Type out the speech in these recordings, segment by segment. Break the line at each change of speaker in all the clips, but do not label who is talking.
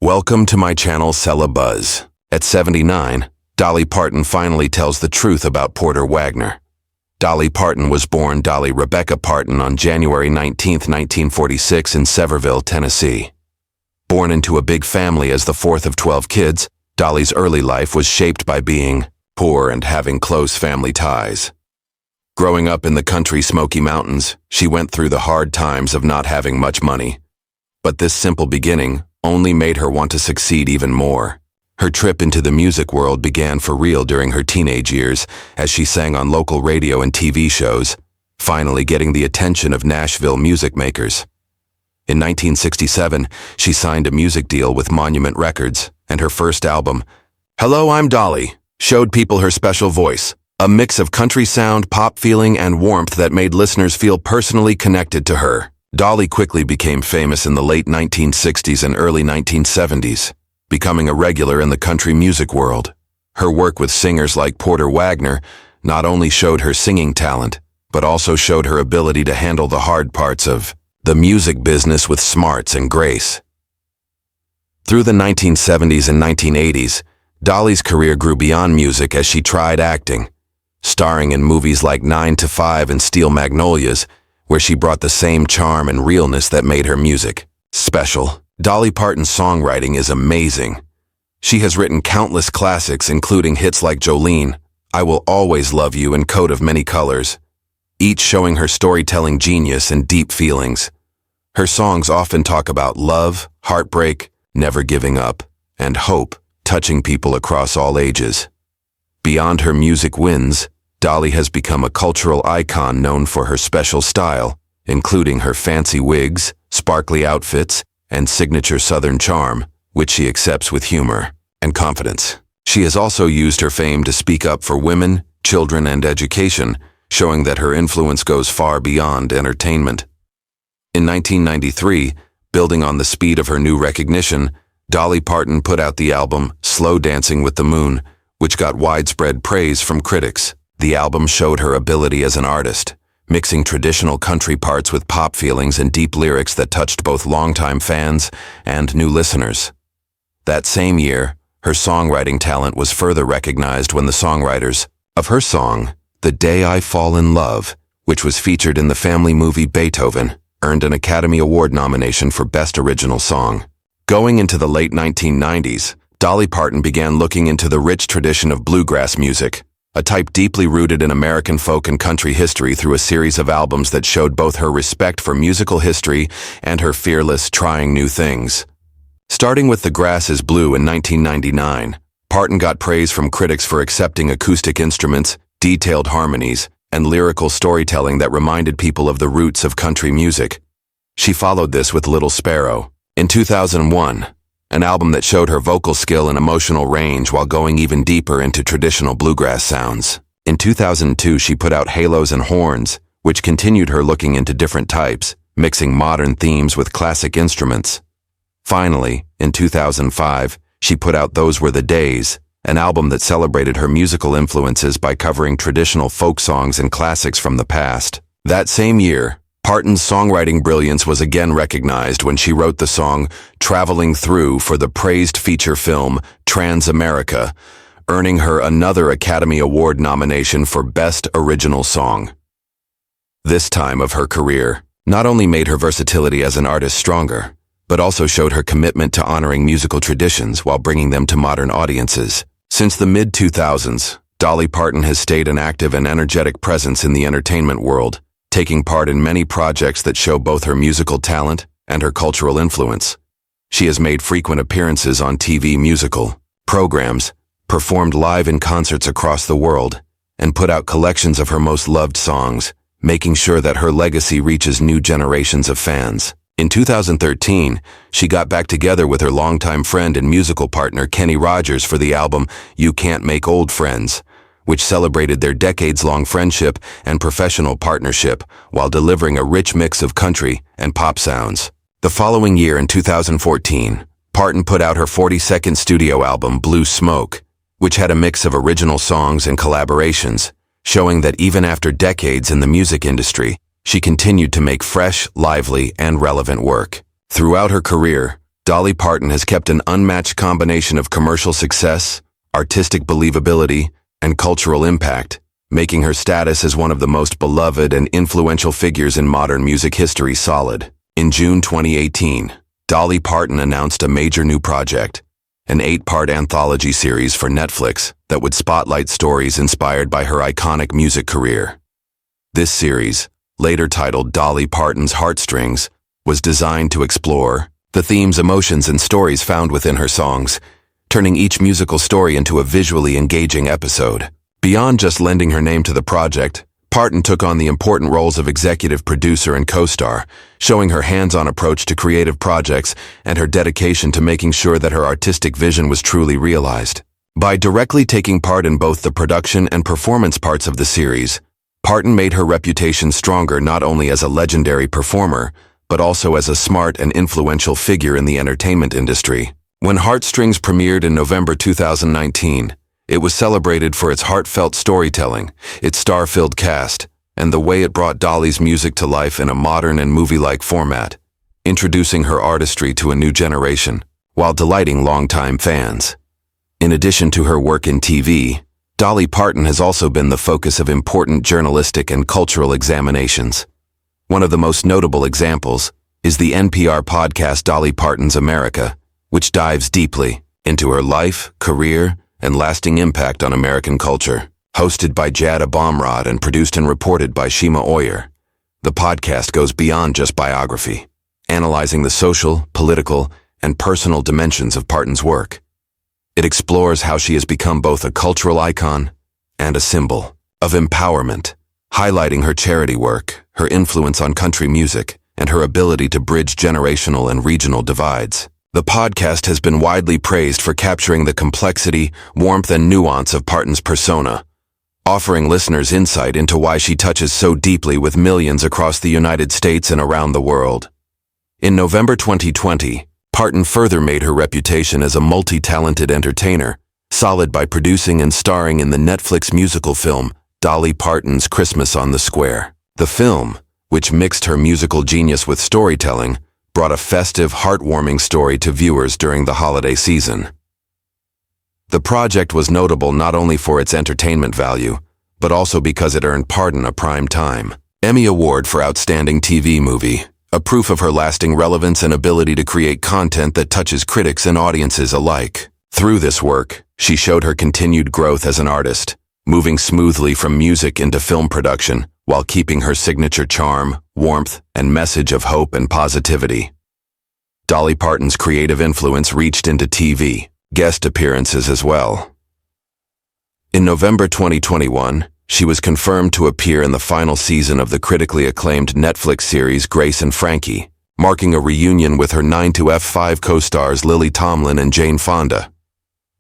Welcome to my channel celebbuzzz. At 79, Dolly Parton finally tells the truth about Porter Wagoner. Dolly Parton was born Dolly Rebecca Parton on January 19, 1946 in Sevierville, Tennessee. Born into a big family as the fourth of 12 kids, Dolly's early life was shaped by being poor and having close family ties. Growing up in the country Smoky Mountains, she went through the hard times of not having much money. But this simple beginning only made her want to succeed even more. Her trip into the music world began for real during her teenage years as she sang on local radio and TV shows, finally getting the attention of Nashville music makers. In 1967, she signed a music deal with Monument Records, and her first album, Hello, I'm Dolly, showed people her special voice, a mix of country sound, pop feeling, and warmth that made listeners feel personally connected to her. Dolly quickly became famous in the late 1960s and early 1970s, becoming a regular in the country music world. Her work with singers like Porter Wagoner not only showed her singing talent, but also showed her ability to handle the hard parts of the music business with smarts and grace. Through the 1970s and 1980s, Dolly's career grew beyond music as she tried acting, starring in movies like 9 to 5 and Steel Magnolias, where she brought the same charm and realness that made her music special. Dolly Parton's songwriting is amazing. She has written countless classics, including hits like Jolene, I Will Always Love You, and Coat of Many Colors, each showing her storytelling genius and deep feelings. Her songs often talk about love, heartbreak, never giving up, and hope, touching people across all ages. Beyond her music wins, Dolly has become a cultural icon known for her special style, including her fancy wigs, sparkly outfits, and signature Southern charm, which she accepts with humor and confidence. She has also used her fame to speak up for women, children, and education, showing that her influence goes far beyond entertainment. In 1993, building on the speed of her new recognition, Dolly Parton put out the album Slow Dancing with the Moon, which got widespread praise from critics. The album showed her ability as an artist, mixing traditional country parts with pop feelings and deep lyrics that touched both longtime fans and new listeners. That same year, her songwriting talent was further recognized when the songwriters of her song, The Day I Fall in Love, which was featured in the family movie Beethoven, earned an Academy Award nomination for Best Original Song. Going into the late 1990s, Dolly Parton began looking into the rich tradition of bluegrass music, a type deeply rooted in American folk and country history, through a series of albums that showed both her respect for musical history and her fearless trying new things. Starting with The Grass is Blue in 1999, Parton got praise from critics for accepting acoustic instruments, detailed harmonies, and lyrical storytelling that reminded people of the roots of country music. She followed this with Little Sparrow in 2001, an album that showed her vocal skill and emotional range while going even deeper into traditional bluegrass sounds. In 2002, she put out Halos and Horns, which continued her looking into different types, mixing modern themes with classic instruments. Finally, in 2005, she put out Those Were the Days, an album that celebrated her musical influences by covering traditional folk songs and classics from the past. That same year, Parton's songwriting brilliance was again recognized when she wrote the song Traveling Through for the praised feature film Trans-America, earning her another Academy Award nomination for Best Original Song. This time of her career not only made her versatility as an artist stronger, but also showed her commitment to honoring musical traditions while bringing them to modern audiences. Since the mid-2000s, Dolly Parton has stayed an active and energetic presence in the entertainment world, taking part in many projects that show both her musical talent and her cultural influence. She has made frequent appearances on TV musical programs, performed live in concerts across the world, and put out collections of her most loved songs, making sure that her legacy reaches new generations of fans. In 2013, she got back together with her longtime friend and musical partner Kenny Rogers for the album You Can't Make Old Friends, which celebrated their decades-long friendship and professional partnership while delivering a rich mix of country and pop sounds. The following year, in 2014, Parton put out her 42nd studio album, Blue Smoke, which had a mix of original songs and collaborations, showing that even after decades in the music industry, she continued to make fresh, lively, and relevant work. Throughout her career, Dolly Parton has kept an unmatched combination of commercial success, artistic believability, and cultural impact, making her status as one of the most beloved and influential figures in modern music history solid. In June 2018, Dolly Parton announced a major new project, an 8-part anthology series for Netflix that would spotlight stories inspired by her iconic music career. This series, later titled Dolly Parton's Heartstrings, was designed to explore the themes, emotions, and stories found within her songs, turning each musical story into a visually engaging episode. Beyond just lending her name to the project, Parton took on the important roles of executive producer and co-star, showing her hands-on approach to creative projects and her dedication to making sure that her artistic vision was truly realized. By directly taking part in both the production and performance parts of the series, Parton made her reputation stronger not only as a legendary performer, but also as a smart and influential figure in the entertainment industry. When Heartstrings premiered in November 2019, it was celebrated for its heartfelt storytelling, its star-filled cast, and the way it brought Dolly's music to life in a modern and movie-like format, introducing her artistry to a new generation, while delighting longtime fans. In addition to her work in TV, Dolly Parton has also been the focus of important journalistic and cultural examinations. One of the most notable examples is the NPR podcast Dolly Parton's America, which dives deeply into her life, career, and lasting impact on American culture. Hosted by Jada Bomrod and produced and reported by Shima Oyer, the podcast goes beyond just biography, analyzing the social, political, and personal dimensions of Parton's work. It explores how she has become both a cultural icon and a symbol of empowerment, highlighting her charity work, her influence on country music, and her ability to bridge generational and regional divides. The podcast has been widely praised for capturing the complexity, warmth, and nuance of Parton's persona, offering listeners insight into why she touches so deeply with millions across the United States and around the world. In November 2020, Parton further made her reputation as a multi-talented entertainer, solid by producing and starring in the Netflix musical film Dolly Parton's Christmas on the Square. The film, which mixed her musical genius with storytelling, brought a festive, heartwarming story to viewers during the holiday season. The project was notable not only for its entertainment value, but also because it earned Parton a Primetime Emmy Award for Outstanding TV Movie, a proof of her lasting relevance and ability to create content that touches critics and audiences alike. Through this work, she showed her continued growth as an artist, moving smoothly from music into film production, while keeping her signature charm, warmth, and message of hope and positivity. Dolly Parton's creative influence reached into TV, guest appearances as well. In November 2021, she was confirmed to appear in the final season of the critically acclaimed Netflix series Grace and Frankie, marking a reunion with her 9 to F5 co-stars Lily Tomlin and Jane Fonda.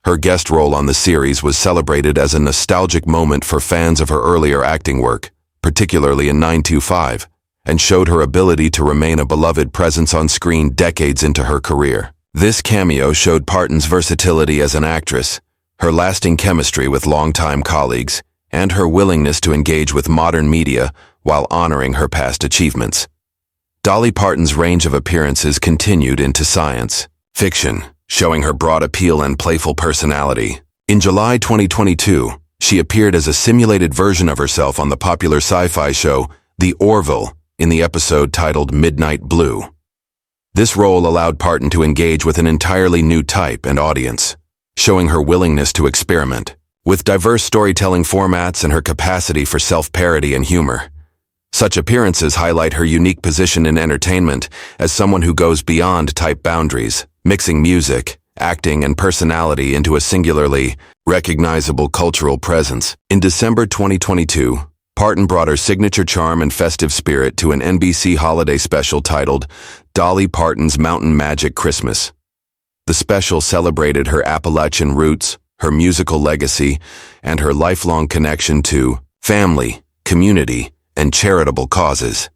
Her guest role on the series was celebrated as a nostalgic moment for fans of her earlier acting work, particularly in 925, and showed her ability to remain a beloved presence on screen decades into her career. This cameo showed Parton's versatility as an actress, her lasting chemistry with longtime colleagues, and her willingness to engage with modern media while honoring her past achievements. Dolly Parton's range of appearances continued into science fiction, showing her broad appeal and playful personality. In July 2022, she appeared as a simulated version of herself on the popular sci-fi show The Orville in the episode titled Midnight Blue. This role allowed Parton to engage with an entirely new type and audience, showing her willingness to experiment with diverse storytelling formats and her capacity for self-parody and humor. Such appearances highlight her unique position in entertainment as someone who goes beyond type boundaries, mixing music, acting, and personality into a singularly recognizable cultural presence. In December 2022, Parton brought her signature charm and festive spirit to an NBC holiday special titled Dolly Parton's Mountain Magic Christmas. The special celebrated her Appalachian roots, her musical legacy, and her lifelong connection to family, community, and charitable causes.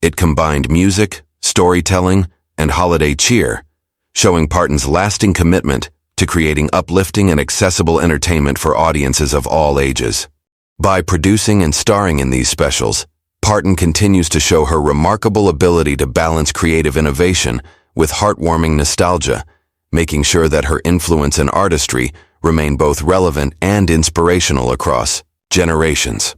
It combined music, storytelling, and holiday cheer, showing Parton's lasting commitment to creating uplifting and accessible entertainment for audiences of all ages. By producing and starring in these specials, Parton continues to show her remarkable ability to balance creative innovation with heartwarming nostalgia, making sure that her influence and artistry remain both relevant and inspirational across generations.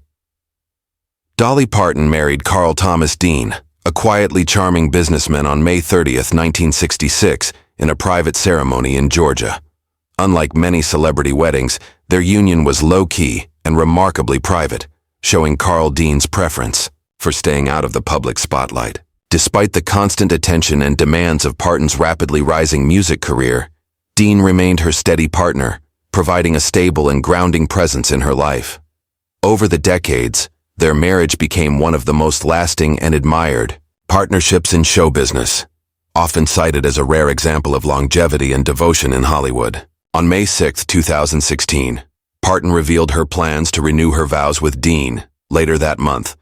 Dolly Parton married Carl Thomas Dean, a quietly charming businessman, on May 30th, 1966, in a private ceremony in Georgia. Unlike many celebrity weddings, their union was low-key and remarkably private, showing Carl Dean's preference for staying out of the public spotlight. Despite the constant attention and demands of Parton's rapidly rising music career, Dean remained her steady partner, providing a stable and grounding presence in her life. Over the decades, their marriage became one of the most lasting and admired partnerships in show business, often cited as a rare example of longevity and devotion in Hollywood. On May 6, 2016, Parton revealed her plans to renew her vows with Dean later that month,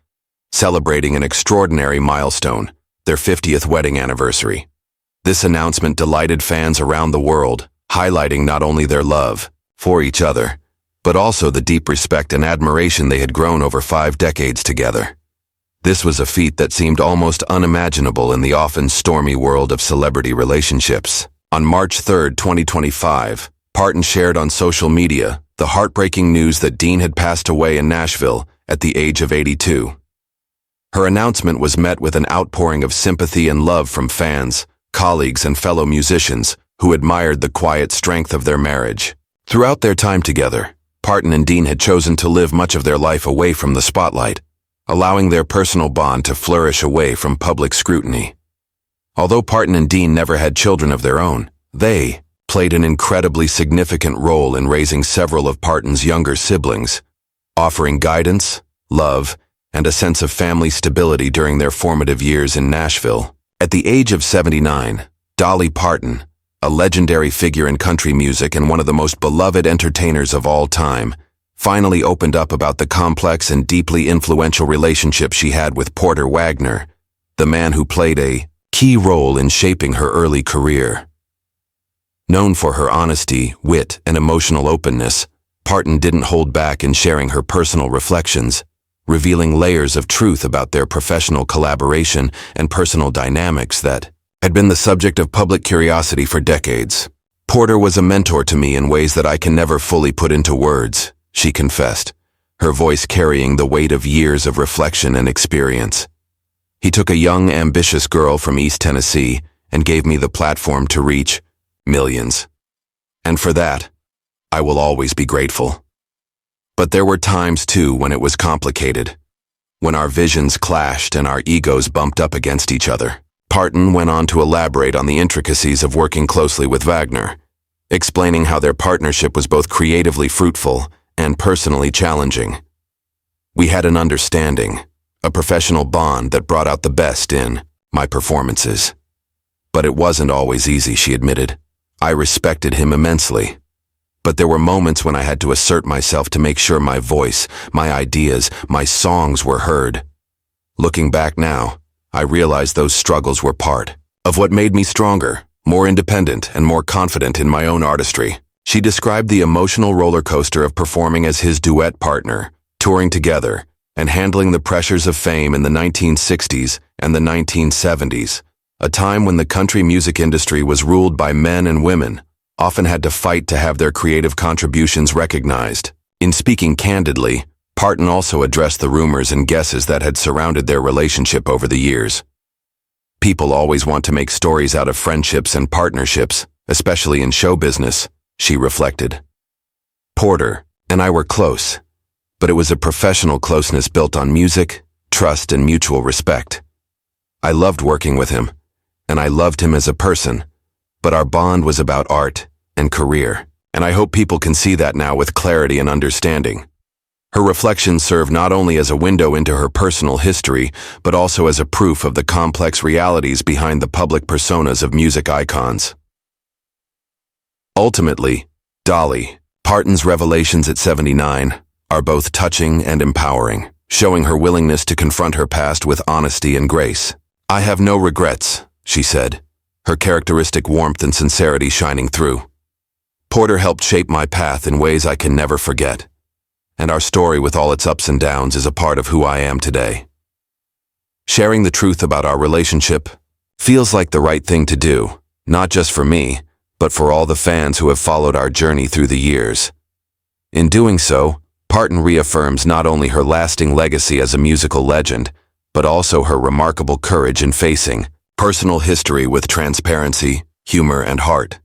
celebrating an extraordinary milestone, their 50th wedding anniversary. This announcement delighted fans around the world, highlighting not only their love for each other, but also the deep respect and admiration they had grown over 5 decades together. This was a feat that seemed almost unimaginable in the often stormy world of celebrity relationships. On March 3, 2025, Parton shared on social media the heartbreaking news that Dean had passed away in Nashville at the age of 82. Her announcement was met with an outpouring of sympathy and love from fans, colleagues, and fellow musicians who admired the quiet strength of their marriage. Throughout their time together, Parton and Dean had chosen to live much of their life away from the spotlight, allowing their personal bond to flourish away from public scrutiny. Although Parton and Dean never had children of their own, they played an incredibly significant role in raising several of Parton's younger siblings, offering guidance, love, and a sense of family stability during their formative years in Nashville. At the age of 79, Dolly Parton, a legendary figure in country music and one of the most beloved entertainers of all time, finally opened up about the complex and deeply influential relationship she had with Porter Wagoner, the man who played a key role in shaping her early career. Known for her honesty, wit, and emotional openness, Parton didn't hold back in sharing her personal reflections, revealing layers of truth about their professional collaboration and personal dynamics that had been the subject of public curiosity for decades. "Porter was a mentor to me in ways that I can never fully put into words," she confessed, her voice carrying the weight of years of reflection and experience. "He took a young, ambitious girl from East Tennessee and gave me the platform to reach millions. And for that, I will always be grateful. But there were times, too, when it was complicated, when our visions clashed and our egos bumped up against each other." Parton went on to elaborate on the intricacies of working closely with Wagoner, explaining how their partnership was both creatively fruitful and personally challenging. "We had an understanding, a professional bond that brought out the best in my performances. But it wasn't always easy," she admitted. "I respected him immensely. But there were moments when I had to assert myself to make sure my voice, my ideas, my songs were heard. Looking back now, I realize those struggles were part of what made me stronger, more independent, and more confident in my own artistry." She described the emotional roller coaster of performing as his duet partner, touring together, and handling the pressures of fame in the 1960s and the 1970s, a time when the country music industry was ruled by men and women, often had to fight to have their creative contributions recognized. In speaking candidly, Parton also addressed the rumors and guesses that had surrounded their relationship over the years. "People always want to make stories out of friendships and partnerships, especially in show business," she reflected. "Porter and I were close, but it was a professional closeness built on music, trust, and mutual respect. I loved working with him, and I loved him as a person, but our bond was about art and career, and I hope people can see that now with clarity and understanding." Her reflections serve not only as a window into her personal history, but also as a proof of the complex realities behind the public personas of music icons. Ultimately, Dolly Parton's revelations at 79 are both touching and empowering, showing her willingness to confront her past with honesty and grace. "I have no regrets," she said, her characteristic warmth and sincerity shining through. "Porter helped shape my path in ways I can never forget, and our story with all its ups and downs is a part of who I am today." Sharing the truth about our relationship, Feels like the right thing to do, not just for me, but for all the fans who have followed our journey through the years. In doing so, Parton reaffirms not only her lasting legacy as a musical legend, but also her remarkable courage in facing personal history with transparency, humor, and heart.